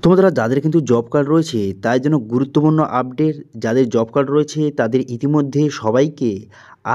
বন্ধুরা, যাদের কিন্তু জব কার্ড রয়েছে তার জন্য গুরুত্বপূর্ণ আপডেট। যাদের জব কার্ড রয়েছে তাদের ইতিমধ্যে সবাইকে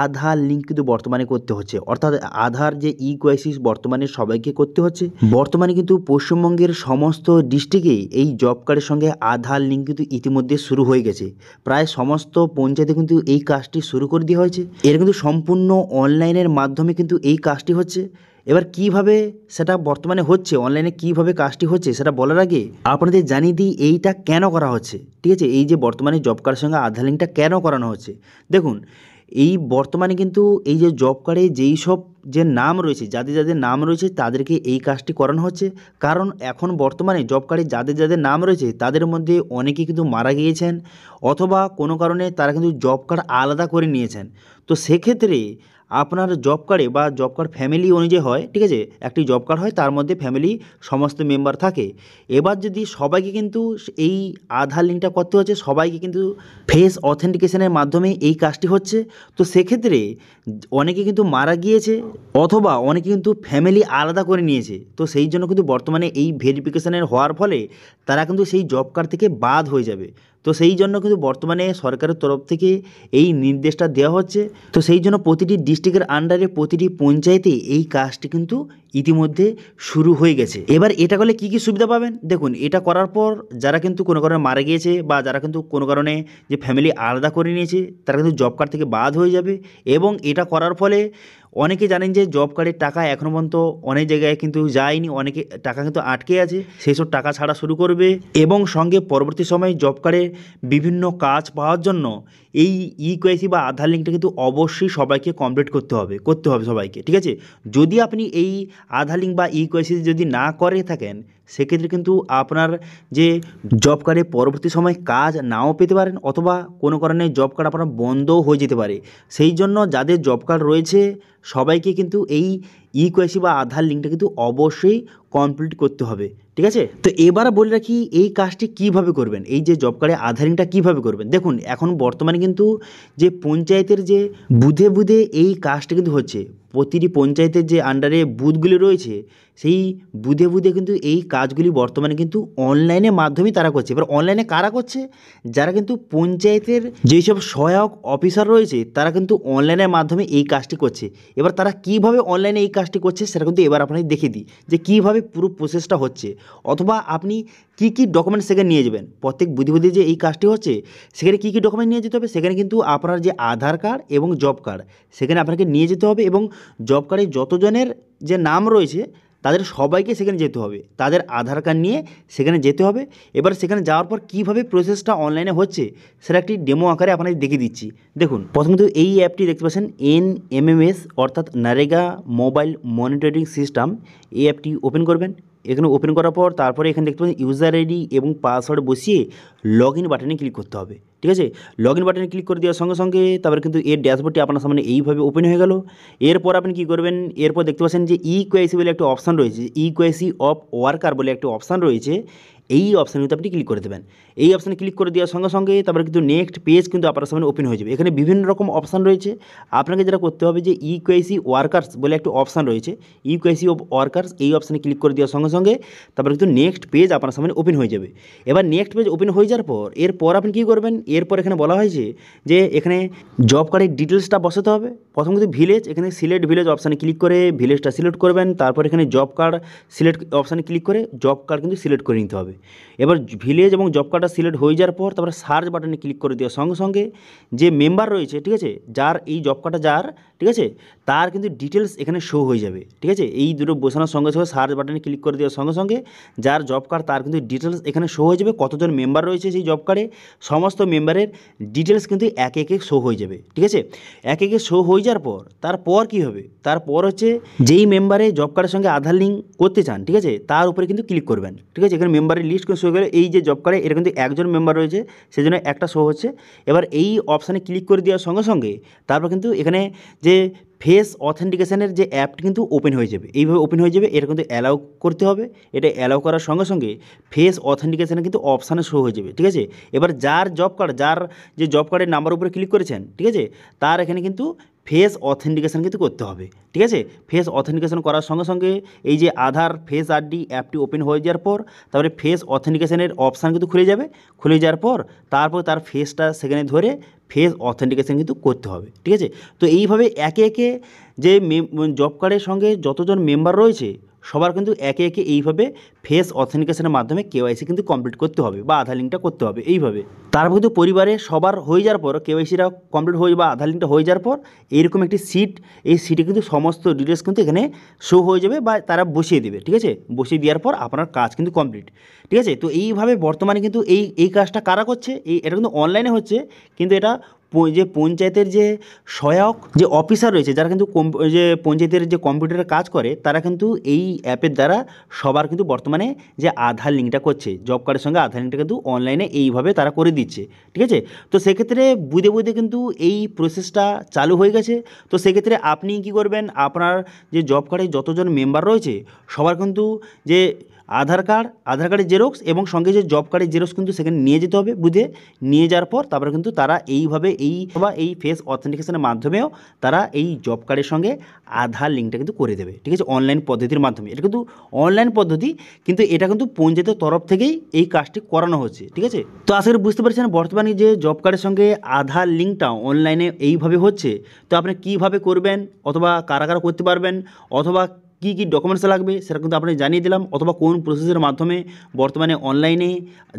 আধার লিঙ্ক কিন্তু বর্তমানে করতে হচ্ছে, অর্থাৎ আধার যে ইকেওয়াইসি বর্তমানে সবাইকে করতে হচ্ছে। বর্তমানে কিন্তু পশ্চিমবঙ্গের সমস্ত ডিস্ট্রিক্টে এই জব কার্ডের সঙ্গে আধার লিঙ্ক কিন্তু ইতিমধ্যে শুরু হয়ে গেছে। প্রায় সমস্ত পঞ্চায়েতে কিন্তু এই কাজটি শুরু করে দেওয়া হয়েছে। এর কিন্তু সম্পূর্ণ অনলাইনের মাধ্যমে কিন্তু এই কাজটি হচ্ছে। এবার কিভাবে সেটা বর্তমানে হচ্ছে, অনলাইনে কিভাবে কাজটি হচ্ছে সেটা বলার আগে আপনাদের জানিয়ে দিই এইটা কেন করা হচ্ছে। ঠিক আছে, এই যে বর্তমানে জব কার্ডের সঙ্গে আধার লিঙ্কটা কেন করানো হচ্ছে। দেখুন, এই বর্তমানে কিন্তু এই যে জব কার্ডে যেই সব যে নাম রয়েছে, যাদের যাদের নাম রয়েছে তাদেরকে এই কাজটি করানো হচ্ছে। কারণ এখন বর্তমানে জব কার্ডে যাদের যাদের নাম রয়েছে তাদের মধ্যে অনেকেই কিন্তু মারা গিয়েছেন, অথবা কোনো কারণে তারা কিন্তু জব কার্ড আলাদা করে নিয়েছেন। তো সেক্ষেত্রে আপনার জব কার্ডে বা জব কার্ড ফ্যামিলি অনুযায়ী হয়, ঠিক আছে, একটি জব কার্ড হয় তার মধ্যে ফ্যামিলি সমস্ত মেম্বার থাকে। এবার যদি সবাইকে কিন্তু এই আধার লিঙ্কটা করতে হচ্ছে, সবাইকে কিন্তু ফেস অথেন্টিকেশনের মাধ্যমে এই কাজটি হচ্ছে। তো সেক্ষেত্রে অনেকে কিন্তু মারা গিয়েছে, অথবা অনেকে কিন্তু ফ্যামিলি আলাদা করে নিয়েছে। তো সেই জন্য কিন্তু বর্তমানে এই ভেরিফিকেশনের হওয়ার ফলে তারা কিন্তু সেই জব কার্ড থেকে বাদ হয়ে যাবে। তো সেই জন্য কিন্তু বর্তমানে সরকারের তরফ থেকে এই নির্দেশটা দেওয়া হচ্ছে। তো সেই জন্য প্রতিটি ডিস্ট্রিক্টের আন্ডারে প্রতিটি পঞ্চায়েতে এই কাজটি কিন্তু ইতিমধ্যে শুরু হয়ে গেছে। এবার এটা করলে কী কী সুবিধা পাবেন দেখুন। এটা করার পর যারা কিন্তু কোনো কারণে মারা গিয়েছে বা যারা কিন্তু কোনো কারণে যে ফ্যামিলি আলাদা করে নিয়েছে তারা কিন্তু জব কার্ড থেকে বাদ হয়ে যাবে। এবং এটা করার ফলে অনেকে জানেন যে জব কার্ডের টাকা এখনও পর্যন্ত অনেক জায়গায় কিন্তু যায়নি, অনেকে টাকা কিন্তু আটকে আছে, সেই সব টাকা ছাড়া শুরু করবে। এবং সঙ্গে পরবর্তী সময়ে জব কার্ডে বিভিন্ন কাজ পাওয়ার জন্য এই ইকেওয়াইসি বা আধার লিঙ্কটা কিন্তু অবশ্যই সবাইকে কমপ্লিট করতে হবে সবাইকে। ঠিক আছে, যদি আপনি এই আধার লিঙ্ক বা ইকেওয়াইসি যদি না করে থাকেন সেক্ষেত্রে কিন্তু আপনার যে জব কার্ডে পরবর্তী সময় কাজ নাও পেতে পারেন, অথবা কোনো কারণে জব কার্ড আপনার বন্ধও হয়ে যেতে পারে। সেই জন্য যাদের জব কার্ড রয়েছে সবাইকে কিন্তু এই ইকেওয়াইসি বা আধার লিঙ্কটা কিন্তু অবশ্যই কমপ্লিট করতে হবে। ঠিক আছে, তো এবার বলে রাখি এই কাজটি কিভাবে করবেন, এই যে জব কার্ডে আধার লিঙ্কটা কীভাবে করবেন। দেখুন, এখন বর্তমানে কিন্তু যে পঞ্চায়েতের যে বুথে বুথে এই কাজটা কিন্তু হচ্ছে। প্রতিটি পঞ্চায়েতের যে আন্ডারে বুথগুলি রয়েছে সেই বুথে বুথে কিন্তু এই কাজগুলি বর্তমানে কিন্তু অনলাইনের মাধ্যমেই তারা করছে। এবার অনলাইনে কারা করছে, যারা কিন্তু পঞ্চায়েতের যেই সব সহায়ক অফিসার রয়েছে তারা কিন্তু অনলাইনের মাধ্যমে এই কাজটি করছে। এবার তারা কীভাবে অনলাইনে এই কাজটি করছে সেটা কিন্তু এবার আপনাকে দেখিয়ে দিই যে কীভাবে পুরো প্রসেসটা হচ্ছে, অথবা আপনি কী কী ডকুমেন্ট সেখানে নিয়ে যাবেন। প্রত্যেক বুথে বুথে যে এই কাজটি হচ্ছে সেখানে কী কী ডকুমেন্ট নিয়ে যেতে হবে, সেখানে কিন্তু আপনার যে আধার কার্ড এবং জব কার্ড সেখানে আপনাকে নিয়ে যেতে হবে। এবং জব কার্ডে যতজনের যে নাম রয়েছে তাদের সবাইকে সেখানে যেতে হবে, তাদের আধার কার্ড নিয়ে সেখানে যেতে হবে। এবার সেখানে যাওয়ার পর কীভাবে প্রসেসটা অনলাইনে হচ্ছে সেটা একটি ডেমো আকারে আপনাদের দেখিয়ে দিচ্ছি। দেখুন, প্রথমত এই অ্যাপটি দেখতে পাচ্ছেন NMMS, অর্থাৎ নারেগা মোবাইল মনিটরিং সিস্টেম। এই অ্যাপটি ওপেন করবেন। এখানে ওপেন করার পর তারপরে এখানে দেখতে পাচ্ছেন ইউজার আইডি এবং পাসওয়ার্ড বসিয়ে লগ ইন বাটনে ক্লিক করতে হবে। ঠিক আছে, লগ ইন বাটনে ক্লিক করে দেওয়ার সঙ্গে সঙ্গে তারপরে কিন্তু এর ড্যাশবোর্ডটি আপনার সামনে এইভাবে ওপেন হয়ে গেল। এরপর আপনি কী করবেন, এরপর দেখতে পাচ্ছেন যে ইকেওয়াইসি বলে একটা অপশান রয়েছে, ইকেওয়াইসি অফ ওয়ার্কার বলে একটা অপশান রয়েছে। এই অপশানে কিন্তু আপনি ক্লিক করে দেবেন। এই অপশানে ক্লিক করে দেওয়ার সঙ্গে সঙ্গে তারপরে কিন্তু নেক্সট পেজ কিন্তু আপনার সামনে ওপেন হয়ে যাবে। এখানে বিভিন্ন রকম অপশান রয়েছে। আপনাকে যেটা করতে হবে যে ইকেওয়াইসি ওয়ার্কার্স বলে একটা অপশান রয়েছে, ইকেওয়াইসি অফ ওয়ার্কার্স, এই অপশানে ক্লিক করে দেওয়ার সঙ্গে সঙ্গে তারপরে কিন্তু নেক্সট পেজ আপনার সামনে ওপেন হয়ে যাবে। এবার নেক্সট পেজ ওপেন হয়ে যাওয়ার পর এরপর আপনি কী করবেন, এরপর এখানে বলা হয়েছে যে এখানে জব কার্ডের ডিটেলসটা বসাতে হবে। প্রথম কিন্তু ভিলেজ, এখানে সিলেক্ট ভিলেজ অপশানে ক্লিক করে ভিলেজটা সিলেক্ট করবেন। তারপর এখানে জব কার্ড সিলেক্ট অপশানে ক্লিক করে জব কার্ড কিন্তু সিলেক্ট করে নিতে হবে। এবার ভিলেজ এবং জব কার্ডটা সিলেক্ট হয়ে যাওয়ার পর তারপরে সার্চ বাটনে ক্লিক করে দেওয়ার সঙ্গে সঙ্গে যে মেম্বার রয়েছে, ঠিক আছে, যার এই জব কার্ডটা যার, ঠিক আছে, তার কিন্তু ডিটেলস এখানে শো হয়ে যাবে। ঠিক আছে, এই দুটো বসানোর সঙ্গে সঙ্গে সার্চ বাটনে ক্লিক করে দেওয়ার সঙ্গে সঙ্গে যার জব কার্ড তার কিন্তু ডিটেলস এখানে শো হয়ে যাবে। কতজন মেম্বার রয়েছে সেই জব কার্ডে সমস্ত মেম্বারের ডিটেলস কিন্তু একে একে শো হয়ে যাবে। ঠিক আছে, একে একে শো হয়ে যাওয়ার পর তারপর কী হবে, তারপর হচ্ছে যেই মেম্বারে জব কার্ডের সঙ্গে আধার লিঙ্ক করতে চান, ঠিক আছে, তার উপরে কিন্তু ক্লিক করবেন। ঠিক আছে, এখানে মেম্বারের লিস্ট কিন্তু শো হয়ে গেলে এই যে জব কার্ডে এটা কিন্তু একজন মেম্বার রয়েছে সেজন্য একটা শো হচ্ছে। এবার এই অপশানে ক্লিক করে দেওয়ার সঙ্গে সঙ্গে তারপর কিন্তু এখানে যে ফেস অথেন্টিকেশনের যে অ্যাপটি কিন্তু ওপেন হয়ে যাবে, এইভাবে ওপেন হয়ে যাবে। এটা কিন্তু অ্যালাউ করতে হবে। এটা অ্যালাউ করার সঙ্গে সঙ্গে ফেস অথেন্টিকেশনে কিন্তু অপশানে শো হয়ে যাবে। ঠিক আছে, এবার যার জব কার্ড, যার যে জব কার্ডের নাম্বার উপরে ক্লিক করেছেন, ঠিক আছে, তার এখানে কিন্তু ফেস অথেন্টিকেশন কিন্তু করতে হবে, ঠিক আছে। ফেস অথেন্টিকেশন করার সঙ্গে সঙ্গে এই যে আধার ফেস আইডি অ্যাপটি ওপেন হয়ে যাওয়ার পর তারপরে ফেস অথেন্টিকেশনের অপশান কিন্তু খুলে যাবে, খুলে যাওয়ার পর তারপর তার ফেসটা সেখানে ধরে ফেস অথেন্টিকেশন কিন্তু করতে হবে, ঠিক আছে। তো এইভাবে একে একে যে জব কার্ডের সঙ্গে যতজন মেম্বার রয়েছে সবার কিন্তু একে একে এইভাবে ফেস অথেন্টিকেশনের মাধ্যমে কেওয়াইসি কিন্তু কমপ্লিট করতে হবে বা আধার লিঙ্কটা করতে হবে এইভাবে। তারপর কিন্তু পরিবারে সবার হয়ে যাওয়ার পর কেওয়াইসিটা কমপ্লিট হয়ে বা আধার লিঙ্কটা হয়ে যাওয়ার পর এইরকম একটি সিট, এই সিটে কিন্তু সমস্ত ডিটেলস কিন্তু এখানে শো হয়ে যাবে বা তারা বসিয়ে দেবে, ঠিক আছে। বসিয়ে দেওয়ার পর আপনার কাজ কিন্তু কমপ্লিট, ঠিক আছে। তো এইভাবে বর্তমানে কিন্তু এই কাজটা কারা করছে, এটা কিন্তু অনলাইনে হচ্ছে, কিন্তু এটা যে পঞ্চায়েতের যে সহায়ক যে অফিসার রয়েছে যারা কিন্তু যে পঞ্চায়েতের যে কম্পিউটারে কাজ করে তারা কিন্তু এই অ্যাপের দ্বারা সবার কিন্তু বর্তমানে যে আধার লিঙ্কটা করছে, জব কার্ডের সঙ্গে আধার লিঙ্কটা কিন্তু অনলাইনে এইভাবে তারা করে দিচ্ছে, ঠিক আছে। তো সেক্ষেত্রে বুঝে বুঝে কিন্তু এই প্রসেসটা চালু হয়ে গেছে। তো সেক্ষেত্রে আপনি কি করবেন, আপনার যে জব কার্ডে যতজন মেম্বার রয়েছে সবার কিন্তু যে আধার কার্ডের জেরক্স এবং সঙ্গে যে জব কার্ডের জেরক্স কিন্তু সেখানে নিয়ে যেতে হবে, বুঝে নিয়ে যাওয়ার পর তারপরে কিন্তু তারা এইভাবে এই ফেস অথেন্টিকেশনের মাধ্যমেও তারা এই জব কার্ডের সঙ্গে আধার লিঙ্কটা কিন্তু করে দেবে, ঠিক আছে, অনলাইন পদ্ধতির মাধ্যমে। এটা কিন্তু অনলাইন পদ্ধতি, কিন্তু এটা কিন্তু পঞ্চায়েতের তরফ থেকেই এই কাজটি করানো হচ্ছে, ঠিক আছে। তো আশা করি বুঝতে পারছেন বর্তমানে যে জব কার্ডের সঙ্গে আধার লিঙ্কটা অনলাইনে এইভাবে হচ্ছে। তো আপনি কীভাবে করবেন অথবা কারা কারা করতে পারবেন অথবা কী কী ডকুমেন্টস লাগবে সেটা কিন্তু আপনি জানিয়ে দিলাম, অথবা কোন প্রসেসের মাধ্যমে বর্তমানে অনলাইনে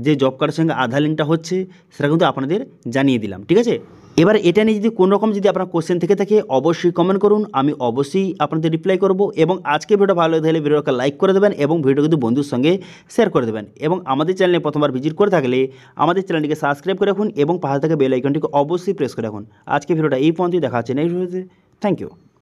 যে জব কার্ডের সঙ্গে আধার লিঙ্কটা হচ্ছে সেটা কিন্তু আপনাদের জানিয়ে দিলাম, ঠিক আছে। এবার এটা নিয়ে যদি কোনো রকম যদি আপনার কোশ্চেন থেকে থাকে অবশ্যই কমেন্ট করুন, আমি অবশ্যই আপনাদের রিপ্লাই করব। এবং আজকে ভিডিওটা ভালো লাগে তাহলে ভিডিওটা লাইক করে দেবেন এবং ভিডিও কিন্তু বন্ধুর সঙ্গে শেয়ার করে দেবেন। এবং আমাদের চ্যানেলে প্রথমবার ভিজিট করে থাকলে আমাদের চ্যানেলটিকে সাবস্ক্রাইব করে রাখুন এবং পাশে থাকা বেল আইকনটিকে অবশ্যই প্রেস করে রাখুন। আজকে ভিডিওটা এই পর্যন্তই, দেখা হচ্ছে নেক্সট ভিডিওতে। Thank you.